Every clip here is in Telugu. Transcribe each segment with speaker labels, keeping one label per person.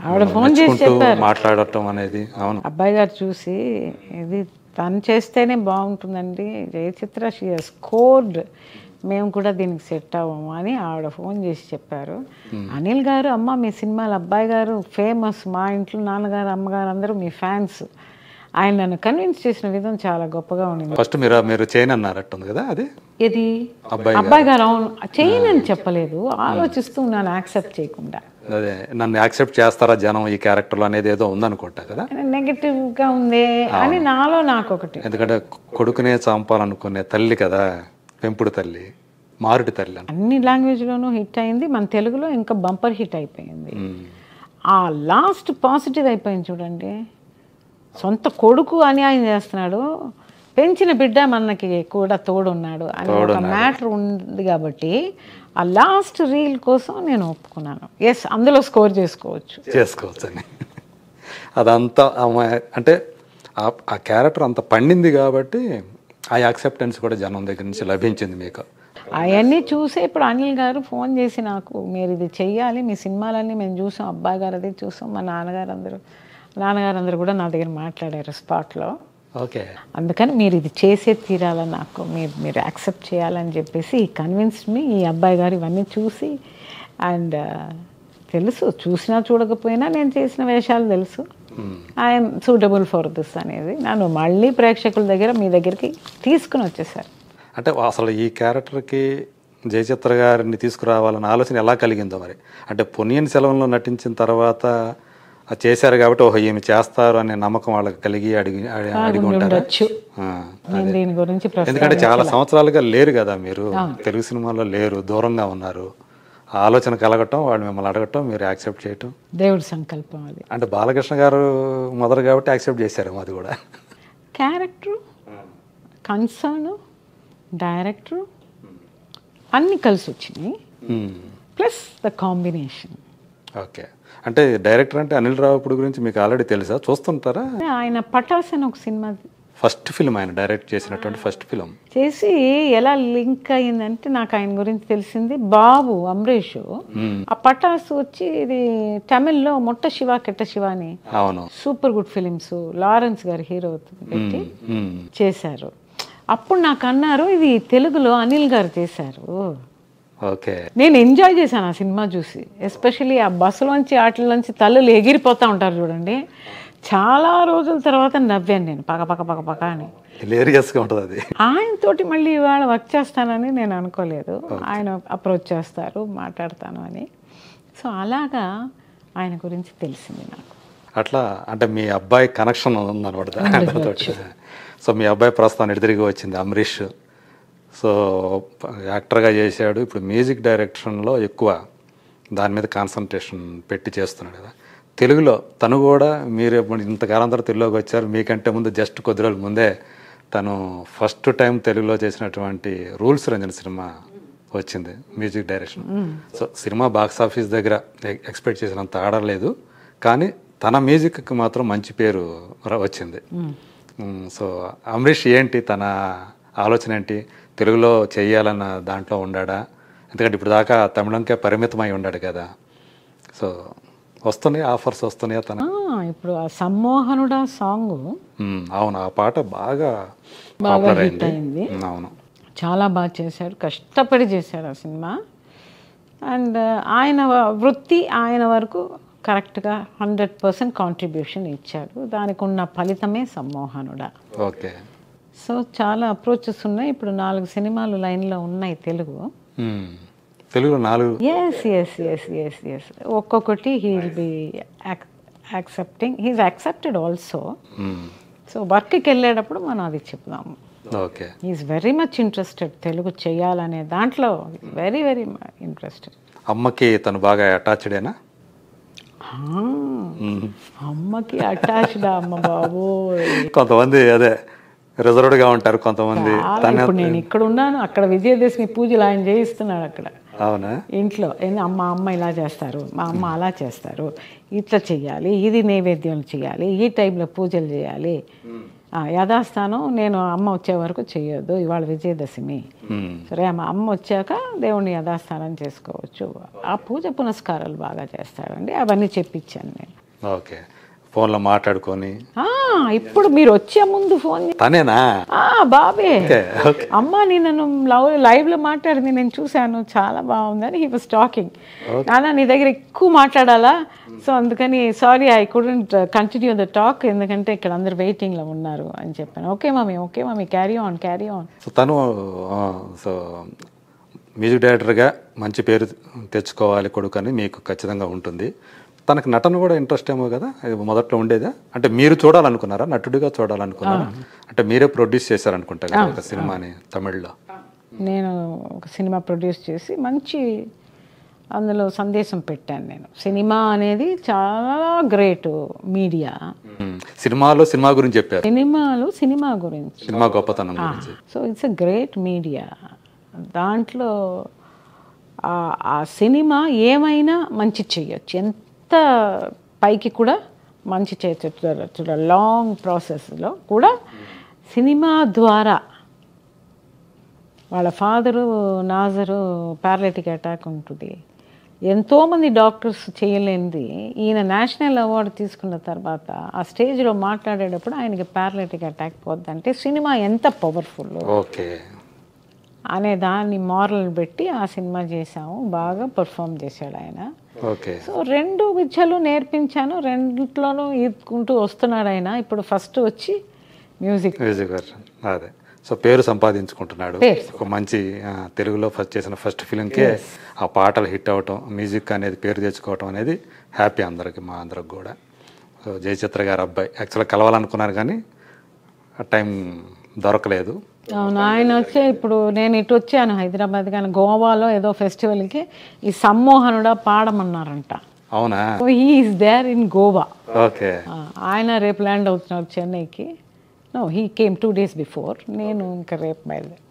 Speaker 1: ఆవిడ ఫోన్ చేసి చెప్పారు
Speaker 2: మాట్లాడటం అనేది. అవును,
Speaker 1: అబ్బాయి గారు చూసి ఇది తను చేస్తేనే బాగుంటుందండి జయచిత్ర, షీ హస్ స్కోర్డ్, మేము కూడా దీనికి సెట్ అవ్వము అని ఆవిడ ఫోన్ చేసి చెప్పారు. అనిల్ గారు, అమ్మ మీ సినిమాలు అబ్బాయి గారు ఫేమస్, మా ఇంట్లో నాన్నగారు అమ్మగారు అందరూ మీ ఫ్యాన్స్, ఆయన నన్ను కన్విన్స్ చేసిన విధం చాలా గొప్పగా ఉంది.
Speaker 2: ఫస్ట్ మీరు చేయను అన్నారట్టుంది కదా, అది
Speaker 1: ఇది అబ్బాయి గారు అవును చేయను అని చెప్పలేదు, ఆలోచిస్తూ ఉన్నాను యాక్సెప్ట్ చేయకుండా.
Speaker 2: అదే నన్ను యాక్సెప్ట్ చేస్తారా జనం ఈ క్యారెక్టర్లో అనేది ఏదో ఉందనుకుంటా కదా,
Speaker 1: నెగటివ్గా ఉంది అని నాలో నాకు ఒకటి.
Speaker 2: ఎందుకంటే కొడుకునే చంపాలనుకునే తల్లి కదా, పెంపుడు తల్లి, మారుడి తల్లి.
Speaker 1: అన్ని లాంగ్వేజ్లోనూ హిట్ అయింది, మన తెలుగులో ఇంకా బంపర్ హిట్ అయిపోయింది. ఆ లాస్ట్ పాజిటివ్ అయిపోయింది చూడండి. సొంత కొడుకు అన్యాయం చేస్తున్నాడు, పెంచిన బిడ్డ మనకి కూడా తోడున్నాడు అని ఒక మ్యాటర్ ఉంది కాబట్టి ఆ లాస్ట్ రీల్ కోసం నేను ఒప్పుకున్నాను. ఎస్, అందులో స్కోర్ చేసుకోవచ్చు
Speaker 2: అని. అదంతా అంటే ఆ క్యారెక్టర్ అంత పండింది కాబట్టి ఆ యాక్సెప్టెన్స్ కూడా జనం దగ్గర నుంచి లభించింది మీకు.
Speaker 1: అవన్నీ చూసే ఇప్పుడు అనిల్ గారు ఫోన్ చేసి నాకు, మీరు ఇది చెయ్యాలి, మీ సినిమాలన్నీ మేము చూసాం, అబ్బాయి గారు అది చూసాం, మా నాన్నగారు అందరూ కూడా నా దగ్గర మాట్లాడారు స్పాట్లో.
Speaker 2: ఓకే,
Speaker 1: అందుకని మీరు ఇది చేసే తీరాలని నాకు మీరు యాక్సెప్ట్ చేయాలని చెప్పేసి కన్విన్స్ మీ. ఈ అబ్బాయి గారు ఇవన్నీ చూసి అండ్ తెలుసు, చూసినా చూడకపోయినా నేను చేసిన వేషాలు తెలుసు, ఐఎమ్ సూటబుల్ ఫర్ దిస్ అనేది నన్ను మళ్ళీ ప్రేక్షకుల దగ్గర మీ దగ్గరికి తీసుకుని వచ్చేసారు.
Speaker 2: అంటే అసలు ఈ క్యారెక్టర్కి జయచిత్ర గారిని తీసుకురావాలన్న ఆలోచన ఎలా కలిగిందో మరి? అంటే పొన్నియిన్ సెల్వంలో నటించిన తర్వాత చేశారు కాబట్టి ఓహో ఈమె చేస్తారు అనే నమ్మకం వాళ్ళకి కలిగి అడిగి ఉంటారు. ఎందుకంటే చాలా సంవత్సరాలుగా లేరు కదా మీరు, తెలుగు సినిమాలో లేరు, దూరంగా ఉన్నారు. ఆలోచన కలగటం, వాళ్ళు మిమ్మల్ని అడగటం, మీరు యాక్సెప్ట్ చేయటం
Speaker 1: దేవుడి సంకల్పం అది.
Speaker 2: అంటే బాలకృష్ణ గారు మొదలు కాబట్టి యాక్సెప్ట్ చేశారు. అది కూడా
Speaker 1: క్యారెక్టర్, కన్సర్న్, డైరెక్టర్ అన్నీ కలిసి వచ్చినాయి, ప్లస్ ద కాంబినేషన్.
Speaker 2: ఓకే, అంటే డైరెక్టర్ అంటే అనిల్ రావిపూడి గురించి మీకు ఆల్రెడీ తెలుసా, చూస్తుంటారా?
Speaker 1: ఆయన పటాస్ అని ఒక సినిమా,
Speaker 2: ఫస్ట్ ఫిల్మ్ ఆయన డైరెక్ట్ చేసినటువంటి ఫస్ట్ ఫిల్మ్
Speaker 1: చేసి ఎలా లింక్ అయ్యిందంటే నాకు ఆయన గురించి తెలిసింది బాబు అమరీష్. ఆ పటాస్ వచ్చి ఇది తమిళ్లో మొట్ట శివ కెట్ట శివ అని సూపర్ గుడ్ ఫిలిమ్స్ లారెన్స్ గారి హీరో పెట్టి చేశారు. అప్పుడు నాకు అన్నారు ఇది తెలుగులో అనిల్ గారు చేశారు.
Speaker 2: ఓకే,
Speaker 1: నేను ఎంజాయ్ చేశాను ఆ సినిమా చూసి, ఎస్పెషల్లీ ఆ బస్సులోంచి వాటిలోంచి తల్లులు ఎగిరిపోతూ ఉంటారు చూడండి, చాలా రోజుల తర్వాత నవ్వాను నేను పక్క పక్క పక్క పక్క అని.
Speaker 2: ఉంటుంది.
Speaker 1: ఆయనతోటి మళ్ళీ ఇవాళ వర్క్ చేస్తానని నేను అనుకోలేదు, ఆయన అప్రోచ్ చేస్తారు మాట్లాడతాను అని. సో అలాగా ఆయన గురించి తెలిసింది నాకు.
Speaker 2: అట్లా అంటే మీ అబ్బాయి కనెక్షన్ ఉందన్నమాట. సో మీ అబ్బాయి ప్రస్తుతాన్ని తిరిగి వచ్చింది అమరీష్. సో యాక్టర్గా చేశాడు, ఇప్పుడు మ్యూజిక్ డైరెక్షన్లో ఎక్కువ దాని మీద కాన్సన్ట్రేషన్ పెట్టి చేస్తున్నాడు కదా. తెలుగులో తను కూడా, మీరు ఇంతకాలం తర్వాత తెలుగులోకి వచ్చారు, మీకంటే ముందు జస్ట్ కొద్ది రోజుల ముందే తను ఫస్ట్ టైం తెలుగులో చేసినటువంటి రూల్స్ రంజన్ సినిమా వచ్చింది music direction. So cinema box office దగ్గర ఎక్స్పెక్ట్ చేసినంత ఆడలేదు, కానీ తన మ్యూజిక్కి మాత్రం మంచి పేరు వచ్చింది. సో అమరీష్ ఏంటి తన ఆలోచన ఏంటి, తెలుగులో చెయ్యాలన్న దాంట్లో ఉండాడా? ఎందుకంటే ఇప్పుడు దాకా తమిళంకే పరిమితమై ఉన్నాడు కదా. సో వస్తున్నాయి ఆఫర్స్ వస్తున్నాయా తన?
Speaker 1: ఇప్పుడు ఆ సమ్మోహనుడా సాంగ్,
Speaker 2: అవును, ఆ పాట బాగా
Speaker 1: హిట్ అయింది.
Speaker 2: అవును,
Speaker 1: చాలా బాగా చేశాడు, కష్టపడి చేశాడు ఆ సినిమా. అండ్ ఆయన వృత్తి ఆయన వరకు కరెక్ట్గా 100% కాంట్రిబ్యూషన్ ఇచ్చాడు, దానికి ఉన్న ఫలితమే సమ్మోహనుడా.
Speaker 2: ఓకే,
Speaker 1: సో చాలా అప్రోచెస్ ఉన్నాయి, ఇప్పుడు 4 సినిమాలు లైన్లో ఉన్నాయి తెలుగులో
Speaker 2: 4.
Speaker 1: ఎస్ ఒక్కొక్కటి he will be accepting, he's accepted also. So వర్క్కి వెళ్ళేటప్పుడు మనం అది చెప్దాము.
Speaker 2: Okay,
Speaker 1: he's very much interested Telugu చేయాలనే దాంట్లో, వెరీ వెరీ ఇంట్రెస్టెడ్.
Speaker 2: అమ్మకి తను బాగా అటాచ్డేనా?
Speaker 1: అమ్మకి అటాచ్డ్ అమ్మ బాబు.
Speaker 2: కొంతమంది అదే రిజర్వ్డ్గా ఉంటారు కొంతమంది.
Speaker 1: ఇప్పుడు నేను ఇక్కడ ఉన్నాను, అక్కడ విజయదశమి పూజలు ఆయన చేయిస్తున్నాడు అక్కడ.
Speaker 2: అవునా?
Speaker 1: ఇంట్లో అమ్మ ఇలా చేస్తారు, మా అమ్మ అలా చేస్తారు, ఇట్లా చెయ్యాలి, ఇది నైవేద్యం చేయాలి, ఈ టైంలో పూజలు చేయాలి, యథాస్థానం నేను అమ్మ వచ్చే వరకు చెయ్యొద్దు, ఇవాళ విజయదశమి, సరే అమ్మ వచ్చాక దేవుణ్ణి యథాస్థానం చేసుకోవచ్చు, ఆ పూజ పునస్కారాలు బాగా చేస్తారండి, అవన్నీ చెప్పించాను నేను.
Speaker 2: ఓకే, ఫోన్లో మాట్లాడుకొని.
Speaker 1: ఇప్పుడు మీరు వచ్చే ముందు ఫోన్
Speaker 2: తనేనా?
Speaker 1: బాబే.
Speaker 2: ఓకే.
Speaker 1: అమ్మ నేను లైవ్ లో మాట్లాడింది నేను చూశాను, చాలా బాగుందని హీ వాస్ టాకింగ్. నాన్న నీ దగ్గర ఎక్కువ మాట్లాడాలా, సో అందుకని sorry I couldn't continue the talk, ఎందుకంటే ఇక్కడ అందరు వెయిటింగ్ లో ఉన్నారు అని చెప్పాను. Okay mummy carry on.
Speaker 2: So తను సో మ్యూజిక్ డైరెక్టర్గా మంచి పేరు తెచ్చుకోవాలి కొడుకు అని మీకు ఖచ్చితంగా ఉంటుంది. తనకు నటన కూడా ఇంట్రెస్ట్ ఏమో కదా, మొదట్లో ఉండేదా? అంటే మీరు చూడాలనుకున్నారా, నటుడిగా చూడాలనుకున్నారా? అంటే మీరే ప్రొడ్యూస్ చేశారనుకుంటా కదా ఒక సినిమాని తమిళ్లో.
Speaker 1: నేను ఒక సినిమా ప్రొడ్యూస్ చేసి మంచి అందులో సందేశం పెట్టాను. నేను సినిమా అనేది చాలా గ్రేట్ మీడియా.
Speaker 2: సినిమా గురించి చెప్పారు.
Speaker 1: సినిమా గురించి,
Speaker 2: సినిమా గొప్పతనం గురించి.
Speaker 1: So it's a great media. దాంట్లో ఆ సినిమా ఏమైనా మంచి చేయొచ్చు, ఎంత పైకి కూడా మంచి చేయొచ్చు. లాంగ్ ప్రాసెస్లో కూడా సినిమా ద్వారా వాళ్ళ ఫాదరు నాజరు పారాలిటిక్ అటాక్ ఉంటుంది, ఎంతోమంది డాక్టర్స్ చేయలేనిది ఈయన నేషనల్ అవార్డు తీసుకున్న తర్వాత ఆ స్టేజ్లో మాట్లాడేటప్పుడు ఆయనకి పారాలిటిక్ అటాక్ పోద్దంటే సినిమా ఎంత పవర్ఫుల్ అనే దాన్ని మారల్ పెట్టి ఆ సినిమా చేసాము. బాగా పర్ఫామ్ చేశాడు ఆయన. సో 2 విద్యలు నేర్పించాను, రెండిట్లోనూ ఈదుకుంటూ వస్తున్నాడు ఆయన. ఇప్పుడు ఫస్ట్ వచ్చి మ్యూజిక్.
Speaker 2: అదే, సో పేరు సంపాదించుకుంటున్నాడు. ఒక మంచి తెలుగులో చేసిన ఫస్ట్ ఫిలింకే ఆ పాటలు హిట్ అవ్వటం, మ్యూజిక్ అనేది పేరు తెచ్చుకోవటం అనేది హ్యాపీ అందరికి, మా అందరికి కూడా. సో జయచిత్ర గారి అబ్బాయి యాక్చువల్గా కలవాలనుకున్నారు కానీ ఆ టైం దొరకలేదు.
Speaker 1: అవును, ఆయన వచ్చే ఇప్పుడు నేను ఇటు వచ్చాను హైదరాబాద్, కానీ గోవాలో ఏదో ఫెస్టివల్కి ఈ సమ్మోహనుడా పాడమన్నారంట.
Speaker 2: అవునా?
Speaker 1: He is there in Goa.
Speaker 2: Okay.
Speaker 1: ఆయన రేపు ల్యాండ్ అవుతున్నారు చెన్నైకి. He came 2 days before. నేను ఇంకా రేపు బయలుదేరి.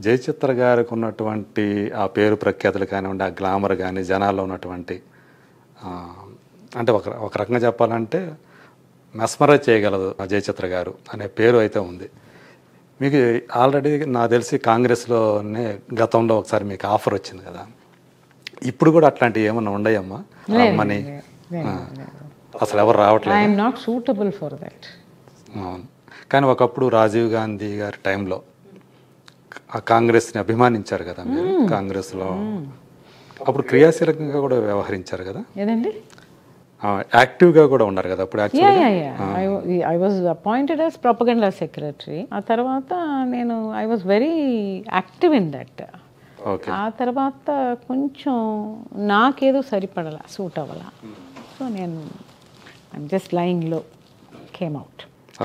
Speaker 2: జయచిత్ర గారికి ఉన్నటువంటి ఆ పేరు ప్రఖ్యాతులు కానివ్వండి, ఆ గ్లామర్ కానీ, జనాల్లో ఉన్నటువంటి అంటే ఒక రకంగా చెప్పాలంటే మెస్మరైజ్ చేయగలదు ఆ జయచిత్ర గారు అనే పేరు అయితే ఉంది మీకు. ఆల్రెడీ నాకు తెలిసి కాంగ్రెస్లోనే గతంలో ఒకసారి మీకు ఆఫర్ వచ్చింది కదా, ఇప్పుడు కూడా అట్లాంటివి ఏమన్నా ఉన్నాయమ్మా? రమ్మని అసలు ఎవరు రావట్లేదు.
Speaker 1: I'm not suitable for that.
Speaker 2: అవును, కానీ ఒకప్పుడు రాజీవ్ గాంధీ గారి టైంలో ఆ కాంగ్రెస్ని అభిమానించారు కదా మీరు. కాంగ్రెస్లో అప్పుడు క్రియాశీలకంగా కూడా వ్యవహరించారు కదా.
Speaker 1: ఏదండి?
Speaker 2: యాక్టివ్గా కూడా ఉన్నారు కదా అప్పుడు.
Speaker 1: I was appointed as propaganda secretary. ఆ తర్వాత నేను I was very active in that. ఆ తర్వాత కొంచెం నాకేదో సరిపడాల, సూట్ అవ్వాల. సో నేను ఐమ్ జస్ట్ లైయింగ్ లో కేమ్ అవుట్.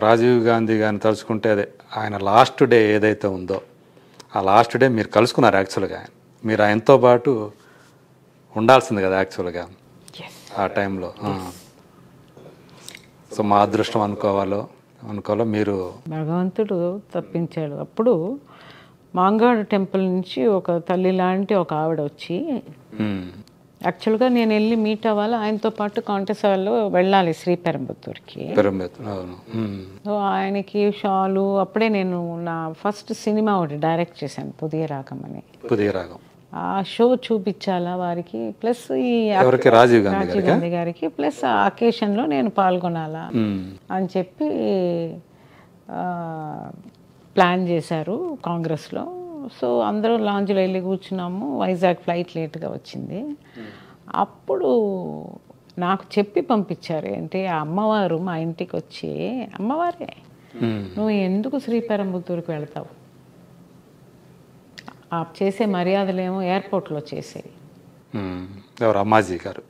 Speaker 2: రాజీవ్ గాంధీ గారిని తలుచుకుంటే అదే ఆయన లాస్ట్ డే ఏదైతే ఉందో ఆ లాస్ట్ డే మీరు కలుసుకున్నారు. యాక్చువల్గా మీరు ఆయనతో పాటు ఉండాల్సింది కదా యాక్చువల్గా ఆ టైంలో. సో మా అదృష్టం అనుకోవాలో మీరు.
Speaker 1: భగవంతుడు తప్పించాడు. అప్పుడు మాంగాడు టెంపుల్ నుంచి ఒక తల్లి లాంటి ఒక ఆవిడ వచ్చి, యాక్చువల్గా నేను వెళ్ళి మీట్ అవ్వాలి, ఆయనతో పాటు కాంటెసాల్లో వెళ్ళాలి శ్రీపెరంబత్తూర్కి. సో ఆయనకి షాలు, అప్పుడే నేను నా ఫస్ట్ సినిమా ఒకటి డైరెక్ట్ చేశాను, పుదియ రాగం అని. ఆ షో చూపించాలా వారికి, ప్లస్ ఈ రాజీవ్ గాంధీ గారికి, ప్లస్ ఆ అకేషన్లో నేను పాల్గొనాలా అని చెప్పి ప్లాన్ చేశారు కాంగ్రెస్లో. సో అందరూ లాంజ్లో వెళ్ళి కూర్చున్నాము. వైజాగ్ ఫ్లైట్ లేట్గా వచ్చింది. అప్పుడు నాకు చెప్పి పంపించారు ఏంటి, ఆ అమ్మవారు మా ఇంటికి వచ్చి, అమ్మవారే నువ్వు ఎందుకు శ్రీపెరంబత్తూరుకి వెళ్తావు, ఆ చేసే మర్యాదలేమో ఎయిర్పోర్ట్లో చేసేవి.
Speaker 2: ఎవరు? అమ్మాజీ గారు,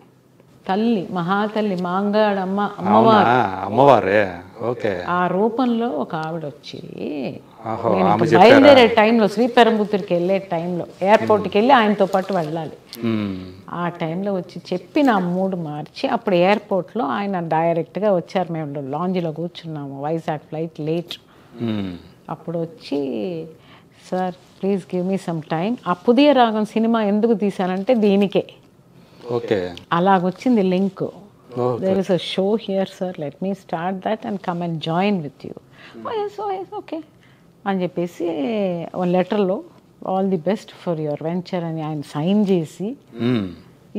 Speaker 1: తల్లి, మహాతల్లి, మాంగాడు అమ్మవారే. ఆ రూపంలో ఒక ఆవిడ వచ్చి, బయలుదేరే టైంలో శ్రీపెరంబత్తూరుకి వెళ్ళే టైంలో ఎయిర్పోర్ట్కి వెళ్ళి ఆయనతో పాటు వెళ్ళాలి. ఆ టైంలో వచ్చి చెప్పి నా మూడు మార్చి, అప్పుడు ఎయిర్పోర్ట్లో ఆయన డైరెక్ట్గా వచ్చారు. మేము లాంజ్లో కూర్చున్నాము, వైజాగ్ ఫ్లైట్ లేట్. అప్పుడు వచ్చి, sir please give me some time. ఆ పుదియ రాగం సినిమా ఎందుకు తీశానంటే దీనికే. అలాగొచ్చింది link. There is a show here sir, let me start that and come and join with you. Okay అని చెప్పేసి లెటర్లో all the best for your venture అని ఆయన సైన్ చేసి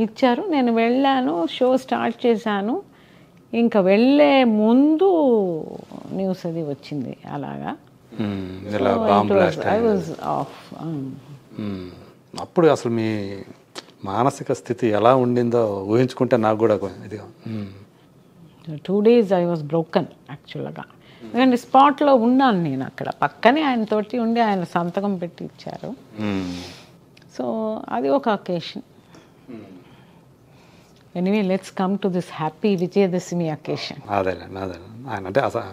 Speaker 1: ఇచ్చారు. నేను వెళ్ళాను, షో స్టార్ట్ చేశాను. ఇంకా వెళ్ళే ముందు న్యూస్ అది వచ్చింది అలాగా.
Speaker 2: ఇలా bomb blast
Speaker 1: I was of.
Speaker 2: అప్పుడు అసలు మీ మానసిక స్థితి ఎలా ఉండిందో ఊహించుకుంటే నాకు కూడా ఇదిగా
Speaker 1: 2 days ఐ వాజ్ బ్రోకన్ యాక్చువల్గా. ఎందుకంటే స్పాట్లో ఉన్నాను నేను అక్కడ పక్కనే ఆయనతోటి ఉండి ఆయన సంతకం పెట్టి ఇచ్చారు. సో అది ఒక occasion. Anyway let's come to this happy Vijayadashami occasion.
Speaker 2: అదేలేండి ఆయన అంటే అసలు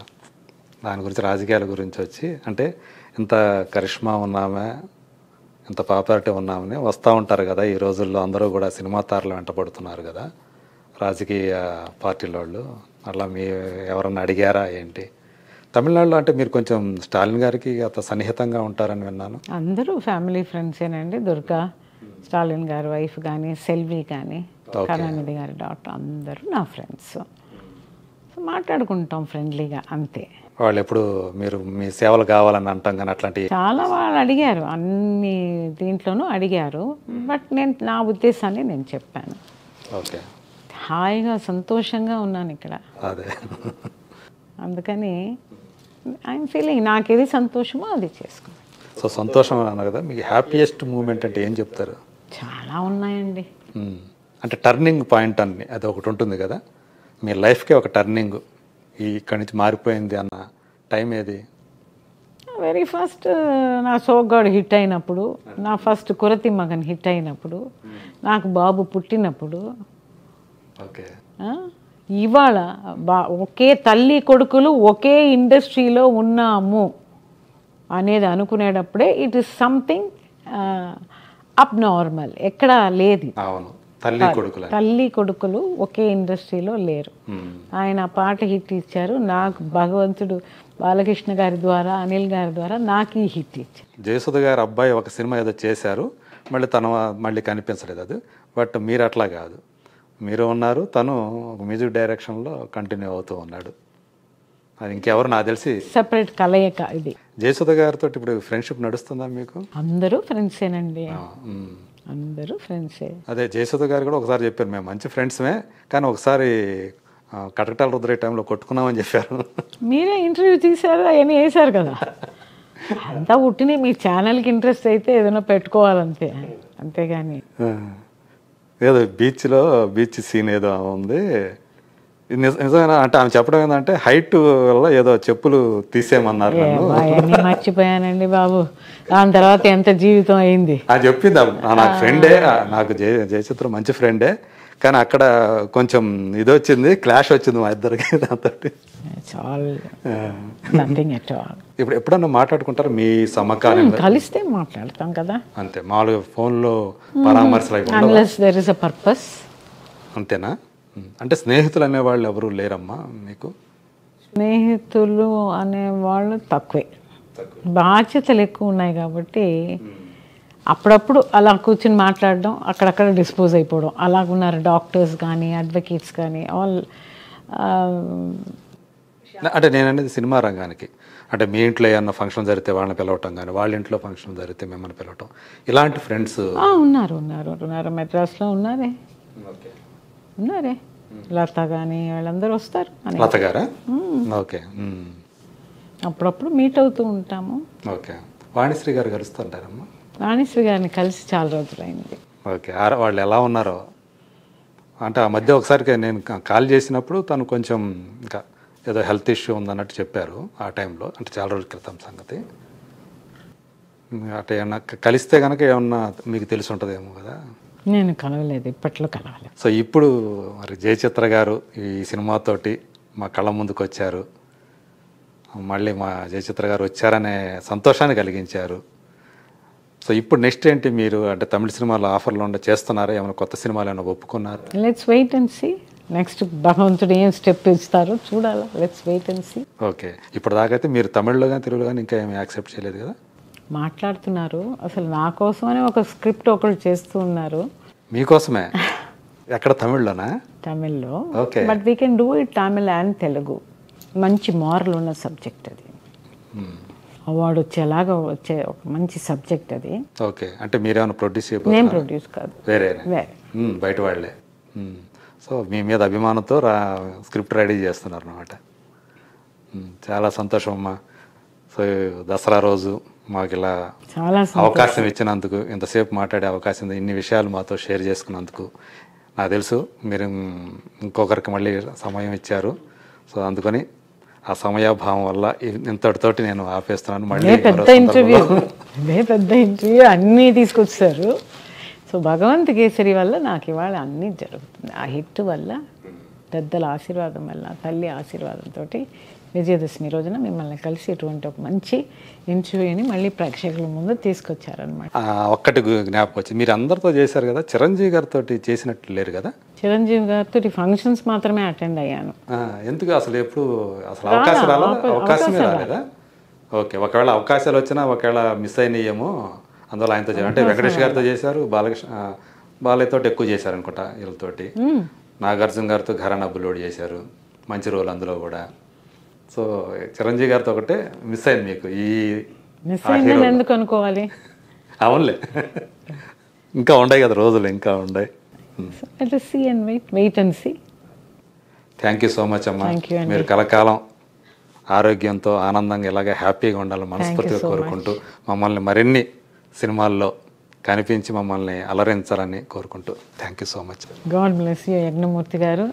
Speaker 2: దాని గురించి రాజకీయాల గురించి వచ్చి అంటే ఇంత కరిష్మా ఉన్నామే ఇంత పాపులారిటీ ఉన్నామని వస్తూ ఉంటారు కదా ఈ రోజుల్లో. అందరూ కూడా సినిమా తారలు వెంటబడుతున్నారు కదా రాజకీయ పార్టీల వాళ్ళు. అలా మీ ఎవరన్నా అడిగారా ఏంటి? తమిళనాడులో అంటే మీరు కొంచెం స్టాలిన్ గారికి అంత సన్నిహితంగా ఉంటారని విన్నాను.
Speaker 1: అందరూ ఫ్యామిలీ ఫ్రెండ్సేనండి. దుర్గా స్టాలిన్ గారి వైఫ్ కానీ, సెల్వి కానీ, కరుణానిధి గారి డాక్టర్ అందరూ నా ఫ్రెండ్స్. సో మాట్లాడుకుంటాం ఫ్రెండ్లీగా అంతే.
Speaker 2: వాళ్ళు ఎప్పుడు మీరు మీ సేవలు కావాలని అంటాం కానీ అట్లాంటి
Speaker 1: చాలా వాళ్ళు అడిగారు, అన్ని దీంట్లోనూ అడిగారు. బట్ నేను నా ఉద్దేశాన్ని నేను చెప్పాను.
Speaker 2: ఓకే,
Speaker 1: హాయిగా సంతోషంగా ఉన్నాను ఇక్కడ.
Speaker 2: అదే
Speaker 1: అందుకని ఐఎమ్ ఫీలింగ్ నాకేది సంతోషమో అది చేసుకున్నాను.
Speaker 2: సో సంతోషం అన్నా కదా, మీకు హ్యాపీయెస్ట్ మూమెంట్ అంటే ఏం చెప్తారు?
Speaker 1: చాలా ఉన్నాయండి.
Speaker 2: అంటే టర్నింగ్ పాయింట్ అని అది ఒకటి ఉంటుంది కదా మీ లైఫ్కే ఒక టర్నింగ్, ఇక్కడి నుంచి మారిపోయింది అన్న టైం ఏది?
Speaker 1: వెరీ ఫస్ట్ నా సోగ్గాడు హిట్ అయినప్పుడు, నా ఫస్ట్ కురతి మగన్ హిట్ అయినప్పుడు, నాకు బాబు పుట్టినప్పుడు.
Speaker 2: ఓకే,
Speaker 1: ఇవాళ ఒకే తల్లి కొడుకులు ఒకే ఇండస్ట్రీలో ఉన్నాము అనేది అనుకునేటప్పుడే ఇట్ ఈస్ సంథింగ్ అబ్ నార్మల్. ఎక్కడా లేదు.
Speaker 2: అవును, తల్లి కొడుకులు ఒకే ఇండస్ట్రీలో లేరు.
Speaker 1: ఆయన పాట హిట్ ఇచ్చారు నాకు, భగవంతుడు బాలకృష్ణ గారి ద్వారా, అనిల్ గారి ద్వారా నాకు ఈ హిట్ ఇచ్చారు.
Speaker 2: జయసుధ గారి అబ్బాయి ఒక సినిమా ఏదో చేశారు, మళ్ళీ కనిపించలేదు అది. బట్ మీరు అట్లా కాదు, మీరు ఉన్నారు, తను మ్యూజిక్ డైరెక్షన్లో కంటిన్యూ అవుతూ ఉన్నాడు. అది ఇంకెవరు నాకు తెలిసి
Speaker 1: సెపరేట్ కలయిక ఇది.
Speaker 2: జయసుధ గారితో ఇప్పుడు ఫ్రెండ్షిప్ నడుస్తుందా మీకు?
Speaker 1: అందరూ ఫ్రెండ్సేనండి, అందరూ ఫ్రెండ్సే.
Speaker 2: అదే జయసుధ గారు కూడా ఒకసారి చెప్పారు, మేము మంచి ఫ్రెండ్స్మే కానీ ఒకసారి కటకటాల రుద్రే టైంలో కొట్టుకున్నామని చెప్పారు.
Speaker 1: మీరే ఇంటర్వ్యూ తీశారు, అవన్నీ వేశారు కదా. అంతా ఉట్టిని మీ ఛానల్కి ఇంట్రెస్ట్ అయితే ఏదైనా పెట్టుకోవాలంతే, అంతేగాని
Speaker 2: ఏదో బీచ్ సీన్ ఏదో ఉంది నిజమేనా అంటే ఆమె చెప్పడం ఏంటంటే హైట్ వల్ల ఏదో చెప్పులు తీసేయమన్నారు.
Speaker 1: అవన్నీ మర్చిపోయానండి బాబు, దాని తర్వాత ఎంత జీవితం అయింది.
Speaker 2: అది చెప్పింది నాకు ఫ్రెండే, నాకు జయచిత్ర మంచి ఫ్రెండే, కానీ అక్కడ కొంచెం ఇది వచ్చింది, క్లాష్ వచ్చింది మా ఇద్దరికి. దాంతో ఇప్పుడు ఎప్పుడన్నా మాట్లాడుకుంటారు మీ సమకాలీన?
Speaker 1: కలిస్తే మాట్లాడతాం కదా,
Speaker 2: అంతే. మామూలుగా ఫోన్లో పరామర్శలు
Speaker 1: unless there is a purpose.
Speaker 2: అంతేనా? అంటే స్నేహితులు అనేవాళ్ళు ఎవరు లేరమ్మా మీకు?
Speaker 1: స్నేహితులు అనేవాళ్ళు తక్కువే, బాధ్యతలు ఎక్కువ ఉన్నాయి కాబట్టి అప్పుడప్పుడు అలా కూర్చుని మాట్లాడడం, అక్కడక్కడ డిస్పోజ్ అయిపోవడం అలాగున్నారు. డాక్టర్స్ కానీ, అడ్వకేట్స్ కానీ, ఆల్.
Speaker 2: అంటే నేను అనేది సినిమా రంగానికి, అంటే మీ ఇంట్లో ఏమన్నా ఫంక్షన్ జరిగితే వాళ్ళని పిలవటం కానీ, వాళ్ళ ఇంట్లో ఫంక్షన్ జరిగితే మిమ్మల్ని పిలవటం, ఇలాంటి ఫ్రెండ్స్
Speaker 1: ఉన్నారు మెడ్రాస్లో ఉన్నారే. లత కానీ వాళ్ళందరూ వస్తారు.
Speaker 2: లత గారా? ఓకే,
Speaker 1: అప్పుడప్పుడు మీట్ అవుతూ ఉంటాము.
Speaker 2: ఓకే, వాణిశ్రీ గారు కలుస్తుంటారమ్మా?
Speaker 1: వాణిశ్రీ గారిని కలిసి చాలా రోజులైంది.
Speaker 2: ఓకే, వాళ్ళు ఎలా ఉన్నారో? అంటే ఆ మధ్య ఒకసారి నేను కాల్ చేసినప్పుడు తను కొంచెం ఇంకా ఏదో హెల్త్ ఇష్యూ ఉందన్నట్టు చెప్పారు ఆ టైంలో, అంటే చాలా రోజుల క్రితం సంగతి. అంటే ఏమన్నా కలిస్తే కనుక ఏమన్నా మీకు తెలిసి ఉంటుందేమో కదా.
Speaker 1: నేను కలవలేదు, ఇప్పట్లో కలవలేదు.
Speaker 2: సో ఇప్పుడు మరి జయచిత్ర గారు ఈ సినిమాతోటి మా కళ్ళ ముందుకు వచ్చారు, మళ్ళీ మా జయచిత్ర గారు వచ్చారనే సంతోషాన్ని కలిగించారు. సో ఇప్పుడు నెక్స్ట్ ఏంటి మీరు? అంటే తమిళ సినిమాలో ఆఫర్లు చేస్తున్నారా? ఏమైనా కొత్త సినిమాలు ఏమైనా ఒప్పుకున్నారు?
Speaker 1: Let's wait and see. Next భగవంతుడు ఏం స్టెప్ ఇస్తారో చూడాలా. Let's wait and see.
Speaker 2: Okay, ఇప్పుడు దాకైతే మీరు తమిళ్లో కానీ తెలుగులో కానీ ఇంకా ఏమి యాక్సెప్ట్ చేయలేదు కదా?
Speaker 1: మాట్లాడుతున్నారు, అసలు నా కోసమని ఒక స్క్రిప్ట్ ఒకరు చేస్తూ ఉన్నారు.
Speaker 2: మీకోసమే? ఎక్కడ, తమిళ్లోనా?
Speaker 1: తమిళ్లో.
Speaker 2: Okay,
Speaker 1: but we can do it Tamil and Telugu. మంచి మారల్ ఉన్న సబ్జెక్ట్ అది, అవార్డు వచ్చేలాగా వచ్చే ఒక మంచి సబ్జెక్ట్ అది.
Speaker 2: ఓకే, అంటే మీరేమైనా ప్రొడ్యూస్
Speaker 1: నేను ప్రొడ్యూస్ కాదు,
Speaker 2: వేరే బయట వాళ్ళే. సో మీ మీద అభిమానంతో స్క్రిప్ట్ రెడీ చేస్తున్నారు అన్నమాట. చాలా సంతోషం అమ్మా. సో దసరా రోజు మాకు ఇలా
Speaker 1: చాలా
Speaker 2: అవకాశం ఇచ్చినందుకు, ఇంతసేపు మాట్లాడే అవకాశం, ఇన్ని విషయాలు మాతో షేర్ చేసుకున్నందుకు, నాకు తెలుసు మీరు ఇంకొకరికి మళ్ళీ సమయం ఇచ్చారు. సో అందుకని ఆ సమయాభావం వల్ల ఇంతటితోటి నేను ఆపేస్తున్నాను. మళ్ళీ
Speaker 1: పెద్ద ఇంటర్వ్యూ అన్నీ తీసుకొచ్చారు. సో భగవంత్ కేసరి వల్ల నాకు ఇవాళ అన్నీ జరుగుతుంది. ఆ హిట్ వల్ల, పెద్దల ఆశీర్వాదం వల్ల, తల్లి ఆశీర్వాదంతో విజయదశమి రోజున మిమ్మల్ని కలిసి ఇటువంటి ఒక మంచి ఇంటర్వ్యూని మళ్ళీ ప్రేక్షకుల ముందు తీసుకొచ్చారనమాట.
Speaker 2: ఒక్కటి జ్ఞాపకం వచ్చి, మీరు అందరితో చేశారు కదా, చిరంజీవి గారితో చేసినట్టు లేరు కదా?
Speaker 1: చిరంజీవి గారితో ఫంక్షన్స్ మాత్రమే అటెండ్ అయ్యాను.
Speaker 2: ఎందుకు అసలు ఎప్పుడు అసలు అవకాశమే రాలేదా? ఓకే, ఒకవేళ అవకాశాలు వచ్చినా ఒకవేళ మిస్ అయినాయేమో, అందువల్ల ఆయనతో అంటే వెంకటేష్ గారితో చేశారు, బాలయ్యతో ఎక్కువ చేశారు అనుకుంటా వీళ్ళతోటి. నాగార్జున గారితో ఘరానా బుల్లోడ్ చేశారు, మంచి రోల్ అందులో కూడా. సో చిరంజీవి గారితో ఒకటే మిస్ అయింది మీకు.
Speaker 1: మిస్ అయిందని ఎందుకు అనుకోవాలి?
Speaker 2: అవునులే, ఇంకా ఉన్నాయి కదా రోజులు, ఇంకా ఉన్నాయి. థ్యాంక్ యూ సో మచ్ అమ్మా. మీరు కలకాలం ఆరోగ్యంతో ఆనందంగా ఇలాగే హ్యాపీగా ఉండాలని మనస్ఫూర్తిగా కోరుకుంటూ, మమ్మల్ని మరిన్ని సినిమాల్లో కనిపించి మమ్మల్ని అలరించాలని కోరుకుంటూ thank you so much.
Speaker 1: God bless you Yagnamurthy గారు.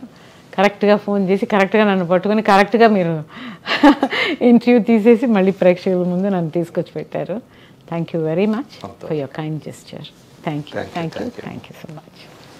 Speaker 1: కరెక్ట్గా ఫోన్ చేసి కరెక్ట్గా నన్ను పట్టుకొని కరెక్ట్గా మీరు ఇంటర్వ్యూ తీసేసి మళ్ళీ ప్రేక్షకుల ముందు నన్ను తీసుకొచ్చి పెట్టారు. Thank you very much for your kind gesture. Thank you so much.